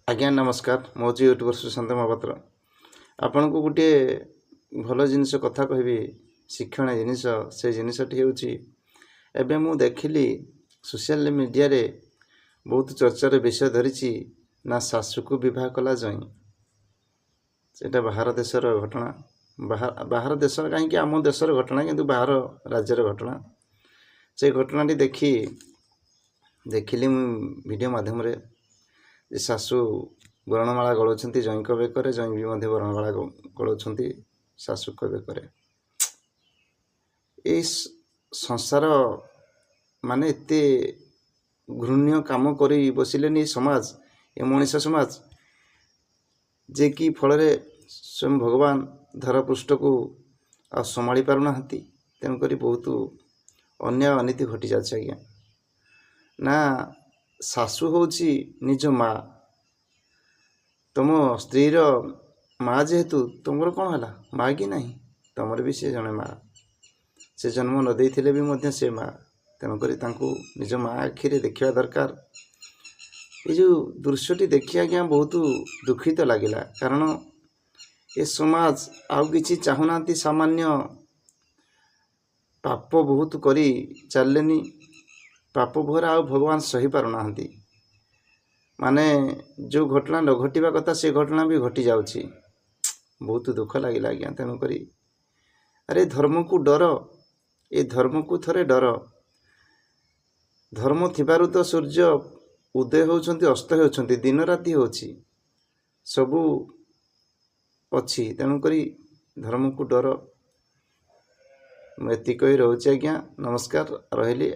आज्ञा नमस्कार मोजी यूट्यूबर सुशांत महापात्र आपण को गोटे भल जिनस कथा कहबी शिक्षण जिनिस से जिनसटी होची एबे मु देखिली सोशल मीडिया रे बहुत चर्चार विषय धरिची ना सासू को विवाह कला जई सेटा बाहर देशर घटना बाहर देश कहीं आम देशर घटना किंतु बाहर राज्यर घटना से घटनाटी देखिली वीडियो माध्यम रे सासू वर्णमाला गलाउछंती जईक बेकर जई भी मध्य वर्णमाला गलाउछंती सासूक बेकर ए संसार माने एते घृण्य काम करी बसिलेनी समाज ए मनीष समाज जे कि फल स्वयं भगवान धर पृष्ठ को आ संभाली पारना हती तेणुक बहुत अन्याय अनीति घटी जाए आज्ञा ना सासू होची निज माँ तुम स्त्रीर माँ जेहेतु तुमर कौन है माँ कि नहीं तुमर भी से जड़े माँ से जन्म न देथिले भी मध्य से माँ तेणुक निज माँ आखिरे देखा दरकार ये जो दृश्यटी देखी आज्ञा बहुत दुखित लगिला कारण ये समाज आउ किछि चाहुना सामान्य पाप बहुत करी चलेनी पाप भरा आ भगवान सही पारना माने जो घटना न घटिबा कथा से घटना भी घटी जाउछि बहुत दुख लगिला आज्ञा तेणुक अरे धर्म को डर ए धर्म को थरे डर धर्म थिबारु तो सूर्य उदय होउछंती अस्त होउछंती दिन राति होउछि सबु अछि तेणुक धर्म को डर मैं एतिक ही रोचे आज्ञा नमस्कार रहिली।